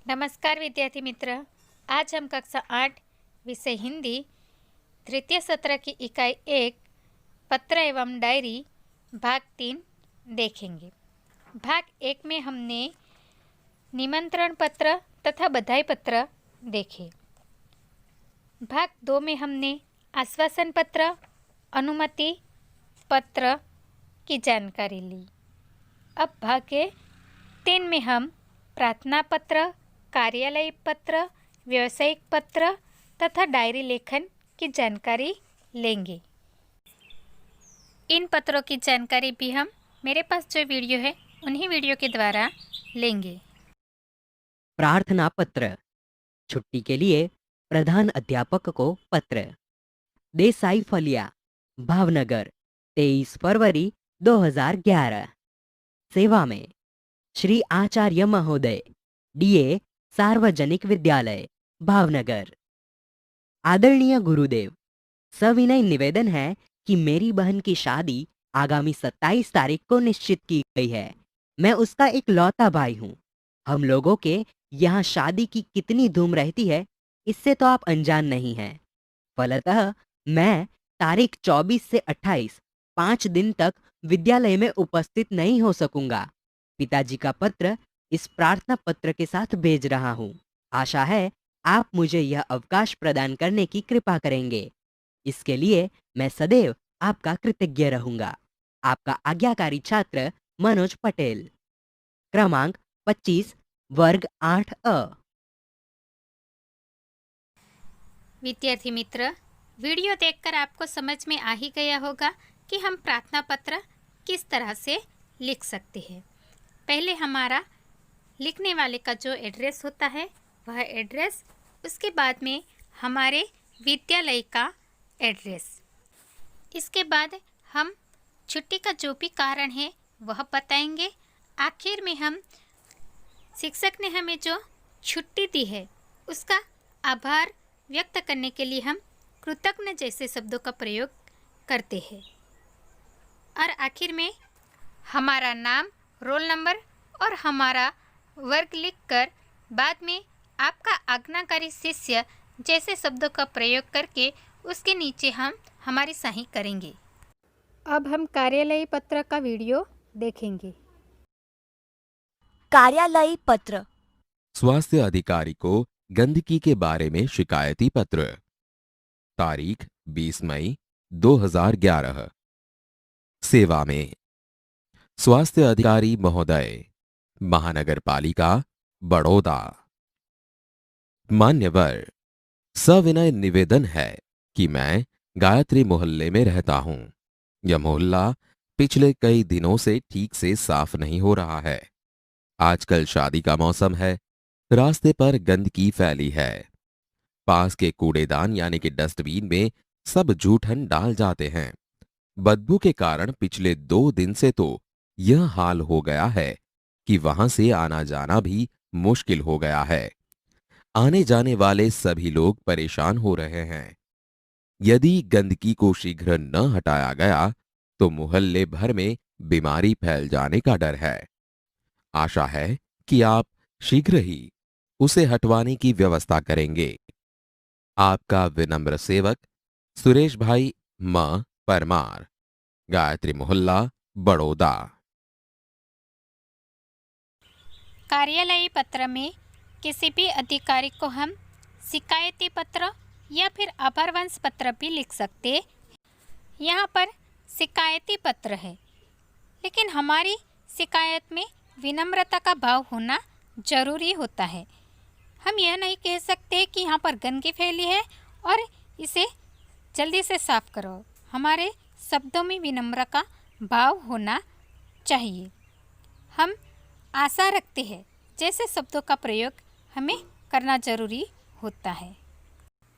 नमस्कार विद्यार्थी मित्र। आज हम कक्षा 8 विषय हिंदी तृतीय सत्र की इकाई 1 पत्र एवं डायरी भाग 3 देखेंगे। भाग 1 में हमने निमंत्रण पत्र तथा बधाई पत्र देखे। भाग 2 में हमने आश्वासन पत्र, अनुमति पत्र की जानकारी ली। अब भाग 3 में हम प्रार्थना पत्र, कार्यालय पत्र, व्यावसायिक पत्र तथा डायरी लेखन की जानकारी लेंगे। इन पत्रों की जानकारी भी हम मेरे पास जो वीडियो है उन्हीं वीडियो के द्वारा लेंगे। प्रार्थना पत्र। छुट्टी के लिए प्रधान अध्यापक को पत्र। देसाई फलिया, भावनगर, 23 फरवरी 2011। सेवा में श्री आचार्य महोदय, डीए सार्वजनिक विद्यालय, भावनगर। आदरणीय गुरुदेव, सविनय निवेदन है कि मेरी बहन की शादी आगामी 27 तारीख को निश्चित की गई है। मैं उसका इकलौता भाई हूँ। हम लोगों के यहाँ शादी की कितनी धूम रहती है इससे तो आप अनजान नहीं हैं। फलतः मैं तारीख 24 से 28 5 दिन तक विद्यालय में उपस्थित नहीं हो सकूंगा। पिताजी का पत्र इस प्रार्थना पत्र के साथ भेज रहा हूँ। आशा है आप मुझे यह अवकाश प्रदान करने की कृपा करेंगे। इसके लिए मैं सदैव आपका कृतज्ञ रहूंगा। आपका आज्ञाकारी छात्र मनोज पटेल। क्रमांक 25, वर्ग 8A। विद्यार्थी मित्र, वीडियो देखकर आपको समझ में आ ही गया होगा कि हम प्रार्थना पत्र किस तरह से लिख सकते हैं। पहले हमारा लिखने वाले का जो एड्रेस होता है वह एड्रेस, उसके बाद में हमारे विद्यालय का एड्रेस, इसके बाद हम छुट्टी का जो भी कारण है वह बताएंगे। आखिर में हम शिक्षक ने हमें जो छुट्टी दी है उसका आभार व्यक्त करने के लिए हम कृतज्ञ जैसे शब्दों का प्रयोग करते हैं। और आखिर में हमारा नाम, रोल नंबर और हमारा वर्ग लिखकर बाद में आपका आज्ञाकारी शिष्य जैसे शब्दों का प्रयोग करके उसके नीचे हम हमारी सही करेंगे। अब हम कार्यालयी पत्र का वीडियो देखेंगे। कार्यालयी पत्र। स्वास्थ्य अधिकारी को गंदगी के बारे में शिकायती पत्र। तारीख 20 मई 2011। सेवा में स्वास्थ्य अधिकारी महोदय, महानगर पालिका, बड़ौदा। मान्यवर, सविनय निवेदन है कि मैं गायत्री मोहल्ले में रहता हूं। यह मोहल्ला पिछले कई दिनों से ठीक से साफ नहीं हो रहा है। आजकल शादी का मौसम है। रास्ते पर गंदगी फैली है। पास के कूड़ेदान यानी कि डस्टबिन में सब जूठन डाल जाते हैं। बदबू के कारण पिछले 2 दिन से तो यह हाल हो गया है कि वहां से आना जाना भी मुश्किल हो गया है। आने जाने वाले सभी लोग परेशान हो रहे हैं। यदि गंदगी को शीघ्र न हटाया गया तो मोहल्ले भर में बीमारी फैल जाने का डर है। आशा है कि आप शीघ्र ही उसे हटवाने की व्यवस्था करेंगे। आपका विनम्र सेवक सुरेश भाई म परमार, गायत्री मोहल्ला, बड़ौदा। कार्यालयी पत्र में किसी भी अधिकारी को हम शिकायती पत्र या फिर आभारवंश पत्र भी लिख सकते। यहाँ पर शिकायती पत्र है, लेकिन हमारी शिकायत में विनम्रता का भाव होना जरूरी होता है। हम यह नहीं कह सकते कि यहाँ पर गंदगी फैली है और इसे जल्दी से साफ करो। हमारे शब्दों में विनम्र का भाव होना चाहिए। हम आशा रखते हैं जैसे शब्दों का प्रयोग हमें करना जरूरी होता है।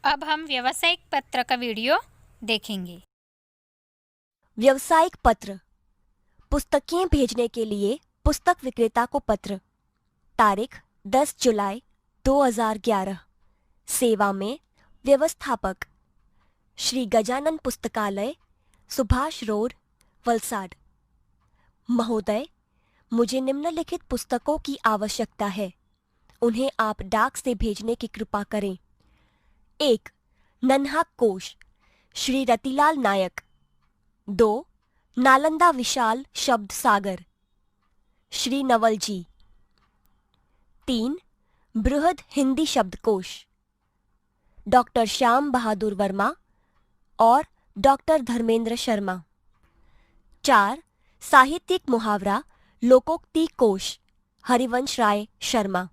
अब हम व्यावसायिक पत्र का वीडियो देखेंगे। व्यावसायिक पत्र। पुस्तकें भेजने के लिए पुस्तक विक्रेता को पत्र। तारीख 10 जुलाई 2011। सेवा में व्यवस्थापक श्री गजानन पुस्तकालय, सुभाष रोड, वलसाड। महोदय, मुझे निम्नलिखित पुस्तकों की आवश्यकता है। उन्हें आप डाक से भेजने की कृपा करें। 1. नन्हा कोश, श्री रतिलाल नायक। 2. नालंदा विशाल शब्द सागर, श्री नवल जी। 3. बृहद हिंदी शब्दकोश, डॉक्टर श्याम बहादुर वर्मा और डॉक्टर धर्मेंद्र शर्मा। 4. साहित्यिक मुहावरा लोकोक्ति कोश, हरिवंश राय शर्मा।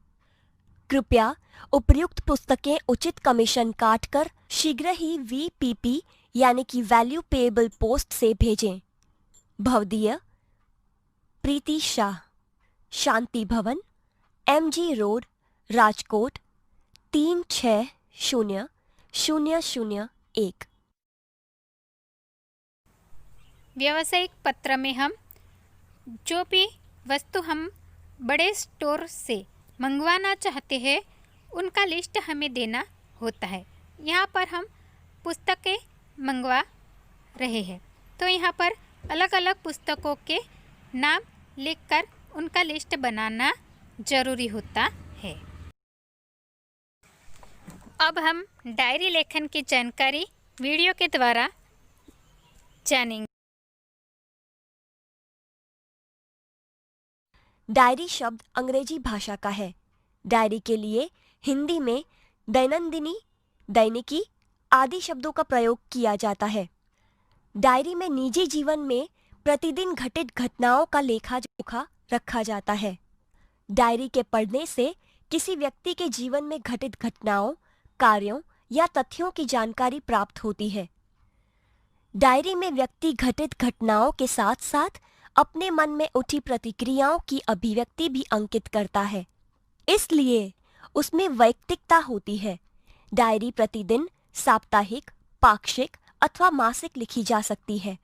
कृपया उपर्युक्त पुस्तकें उचित कमीशन काटकर शीघ्र ही VPP यानी कि वैल्यू पेएबल पोस्ट से भेजें। भवदीय प्रीति शाह, शांति भवन, MG रोड, राजकोट 360001। व्यावसायिक पत्र में हम जो भी वस्तु हम बड़े स्टोर से मंगवाना चाहते हैं उनका लिस्ट हमें देना होता है। यहाँ पर हम पुस्तकें मंगवा रहे हैं तो यहाँ पर अलग अलग पुस्तकों के नाम लिखकर उनका लिस्ट बनाना जरूरी होता है। अब हम डायरी लेखन की जानकारी वीडियो के द्वारा जानेंगे। डायरी शब्द अंग्रेजी भाषा का है। डायरी के लिए हिंदी में दैनंदिनी, दैनिकी आदि शब्दों का प्रयोग किया जाता है। डायरी में निजी जीवन में प्रतिदिन घटित घटनाओं का लेखा जोखा रखा जाता है। डायरी के पढ़ने से किसी व्यक्ति के जीवन में घटित घटनाओं, कार्यों या तथ्यों की जानकारी प्राप्त होती है। डायरी में व्यक्ति घटित घटनाओं के साथ साथ अपने मन में उठी प्रतिक्रियाओं की अभिव्यक्ति भी अंकित करता है, इसलिए उसमें वैयक्तिकता होती है। डायरी प्रतिदिन, साप्ताहिक, पाक्षिक अथवा मासिक लिखी जा सकती है।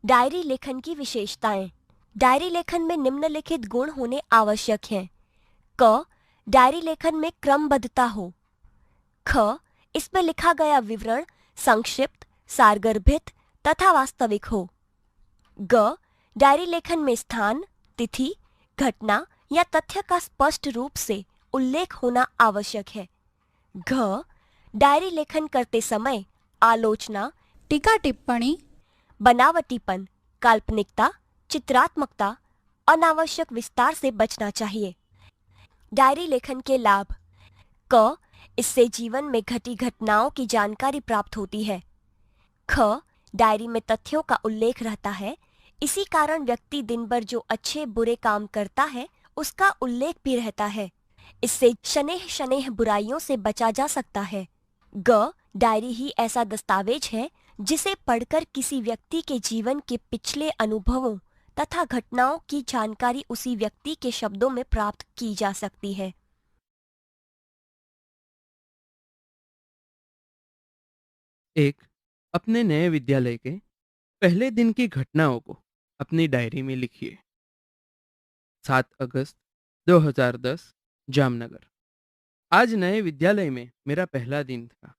डायरी लेखन की विशेषताएं। डायरी लेखन में निम्नलिखित गुण होने आवश्यक हैं। क. डायरी लेखन में क्रमबद्धता हो। ख. इसमें लिखा गया विवरण संक्षिप्त, सारगर्भित तथा वास्तविक हो। ग. डायरी लेखन में स्थान, तिथि, घटना या तथ्य का स्पष्ट रूप से उल्लेख होना आवश्यक है। घ. डायरी लेखन करते समय आलोचना, टीका टिप्पणी, बनावटीपन, काल्पनिकता, चित्रात्मकता, अनावश्यक विस्तार से बचना चाहिए। डायरी लेखन के लाभ। क. इससे जीवन में घटी घटनाओं की जानकारी प्राप्त होती है। ख. डायरी में तथ्यों का उल्लेख रहता है, इसी कारण व्यक्ति दिन भर जो अच्छे बुरे काम करता है उसका उल्लेख भी रहता है। इससे शनेह शनेह बुराइयों से बचा जा सकता है। ग. डायरी ही ऐसा दस्तावेज है जिसे पढ़कर किसी व्यक्ति के जीवन के पिछले अनुभवों तथा घटनाओं की जानकारी उसी व्यक्ति के शब्दों में प्राप्त की जा सकती है। एक, अपने नए विद्यालय के पहले दिन की घटनाओं को अपनी डायरी में लिखिए। 7 अगस्त 2010, जामनगर। आज नए विद्यालय में मेरा पहला दिन था।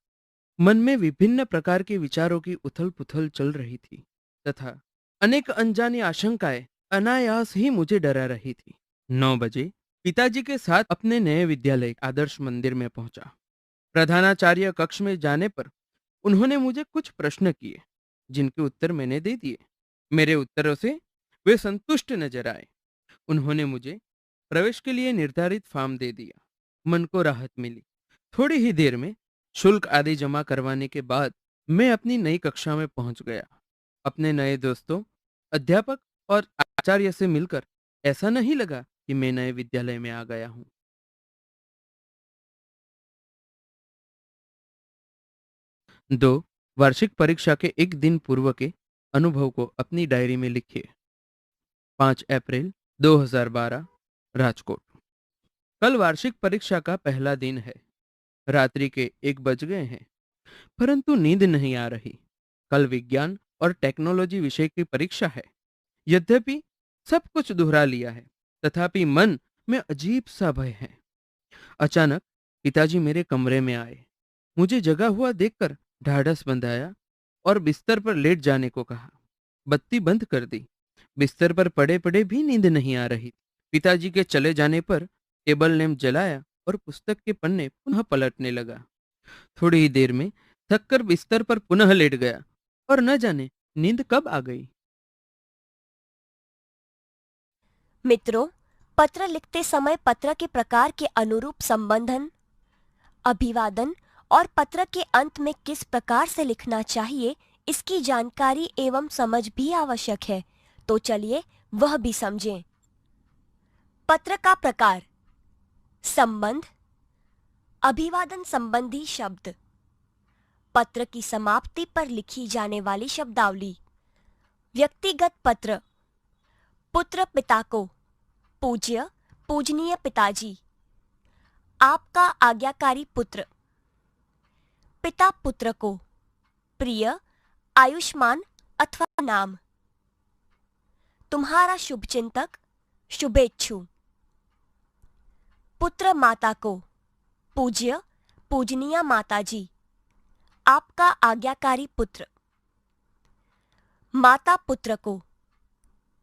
मन में विभिन्न प्रकार के विचारों की उथल पुथल चल रही थी तथा अनेक अनजानी आशंकाएं अनायास ही मुझे डरा रही थी। 9 बजे पिताजी के साथ अपने नए विद्यालय आदर्श मंदिर में पहुंचा। प्रधानाचार्य कक्ष में जाने पर उन्होंने मुझे कुछ प्रश्न किए जिनके उत्तर मैंने दे दिए। मेरे उत्तरों से वे संतुष्ट नजर आए। उन्होंने मुझे प्रवेश के लिए निर्धारित फॉर्म दे दिया। मन को राहत मिली। थोड़ी ही देर में शुल्क आदि जमा करवाने के बाद मैं अपनी नई कक्षा में पहुंच गया। अपने नए दोस्तों, अध्यापक और आचार्य से मिलकर ऐसा नहीं लगा कि मैं नए विद्यालय में आ गया हूं। 2. वार्षिक परीक्षा के एक दिन पूर्व के अनुभव को अपनी डायरी में लिखिए। 5 अप्रैल 2012, राजकोट। कल वार्षिक परीक्षा का पहला दिन है। रात्रि के 1 बज गए हैं, परंतु नींद नहीं आ रही। कल विज्ञान और टेक्नोलॉजी विषय की परीक्षा है। यद्यपि सब कुछ दोहरा लिया है, तथापि मन में अजीब सा भय है। अचानक पिताजी मेरे कमरे में आए। मुझे जगा हुआ देखकर ढाढ़स बंधाया और बिस्तर पर लेट जाने को कहा। बत्ती बंद कर दी। बिस्तर पर पड़े पड़े भी नींद नहीं आ रही। पिताजी के चले जाने पर टेबल लैंप जलाया और पुस्तक के पन्ने पुनः पलटने लगा। थोड़ी ही देर में थककर बिस्तर पर पुनः लेट गया और न जाने नींद कब आ गई। मित्रों, पत्र लिखते समय पत्र के प्रकार के अनुरूप संबंधन, अभिवादन और पत्र के अंत में किस प्रकार से लिखना चाहिए, इसकी जानकारी एवं समझ भी आवश्यक है। तो चलिए वह भी समझें। पत्र का प्रकार: संबंध, अभिवादन संबंधी शब्द, पत्र की समाप्ति पर लिखी जाने वाली शब्दावली। व्यक्तिगत पत्र: पुत्र पिता को, पूज्य पूजनीय पिताजी। आपका आज्ञाकारी पुत्र। पिता पुत्र को, प्रिय आयुष्मान अथवा नाम। तुम्हारा शुभचिंतक, शुभेच्छु। पुत्र माता को, पूज्य पूजनीय माताजी। आपका आज्ञाकारी पुत्र। माता पुत्र को,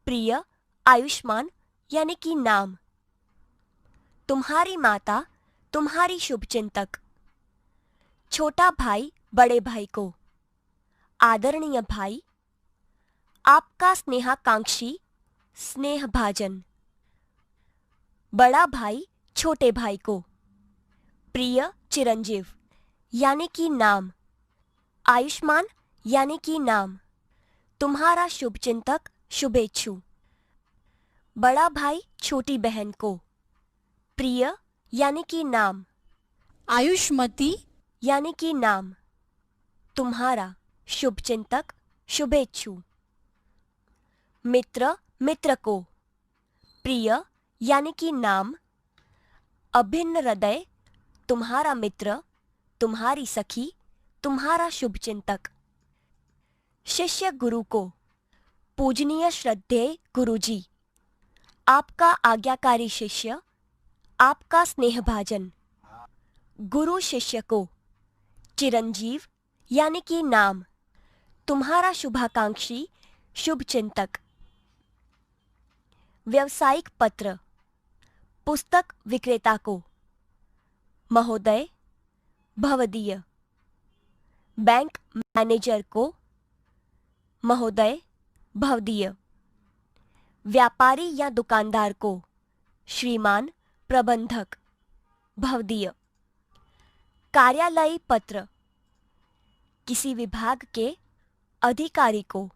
प्रिय आयुष्मान यानी कि नाम। तुम्हारी माता, तुम्हारी शुभचिंतक। छोटा भाई बड़े भाई को, आदरणीय भाई। आपका स्नेहाकांक्षी, स्नेहभाजन। बड़ा भाई छोटे भाई को, प्रिय चिरंजीव यानी कि नाम। आयुष्मान यानी कि नाम। तुम्हारा शुभचिंतक, शुभेच्छु। बड़ा भाई छोटी बहन को, प्रिय यानी कि नाम। आयुष्मती यानी कि नाम। तुम्हारा शुभचिंतक, शुभेच्छु। मित्र मित्र को, प्रिय यानी कि नाम। अभिन्न हृदय, तुम्हारा मित्र, तुम्हारी सखी, तुम्हारा शुभचिंतक। शिष्य गुरु को, पूजनीय श्रद्धेय गुरुजी। आपका आज्ञाकारी शिष्य, आपका स्नेहभाजन। गुरु शिष्य को, चिरंजीव यानी कि नाम। तुम्हारा शुभाकांक्षी, शुभचिंतक। व्यावसायिक पत्र: पुस्तक विक्रेता को, महोदय भवदीय। बैंक मैनेजर को, महोदय भवदीय। व्यापारी या दुकानदार को, श्रीमान प्रबंधक भवदीय। कार्यालयी पत्र: किसी विभाग के अधिकारी को,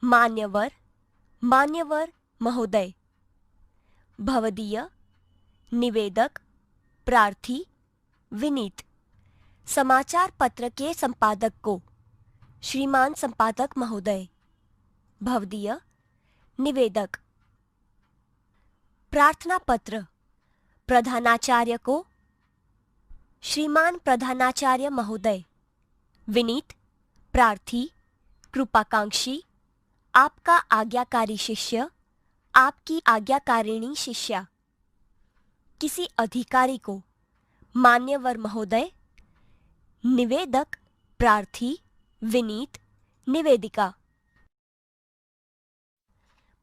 मान्यवर मान्यवर महोदय। भवदीय। निवेदक, प्रार्थी, विनीत। समाचार पत्र के संपादक को, श्रीमान संपादक महोदय। भवदीय। निवेदक। प्रार्थना पत्र: प्रधानाचार्य को, श्रीमान प्रधानाचार्य महोदय। विनीत, प्रार्थी, कृपाकांक्षी। आपका आज्ञाकारी शिष्य, आपकी आज्ञाकारिणी शिष्या। किसी अधिकारी को, मान्यवर महोदय। निवेदक, प्रार्थी, विनीत, निवेदिका।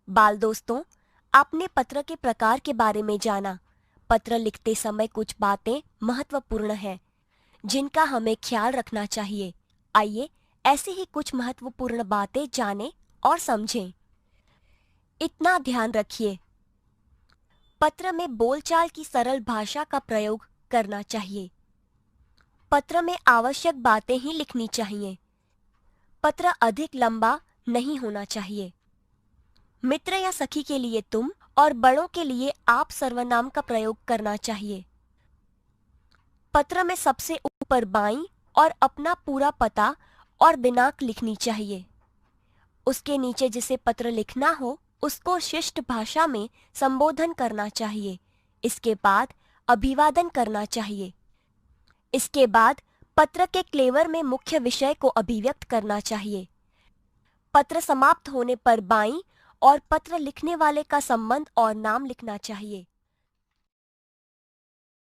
बाल दोस्तों, आपने पत्र के प्रकार के बारे में जाना। पत्र लिखते समय कुछ बातें महत्वपूर्ण हैं जिनका हमें ख्याल रखना चाहिए। आइए ऐसी ही कुछ महत्वपूर्ण बातें जानें और समझें। इतना ध्यान रखिए, पत्र में बोलचाल की सरल भाषा का प्रयोग करना चाहिए। पत्र में आवश्यक बातें ही लिखनी चाहिए। पत्र अधिक लंबा नहीं होना चाहिए। मित्र या सखी के लिए तुम और बड़ों के लिए आप सर्वनाम का प्रयोग करना चाहिए। पत्र में सबसे ऊपर बाईं और अपना पूरा पता और दिनांक लिखनी चाहिए। उसके नीचे जिसे पत्र लिखना हो उसको शिष्ट भाषा में संबोधन करना चाहिए। इसके बाद अभिवादन करना चाहिए। इसके बाद पत्र के क्लेवर में मुख्य विषय को अभिव्यक्त करना चाहिए। पत्र समाप्त होने पर बाईं और पत्र लिखने वाले का संबंध और नाम लिखना चाहिए।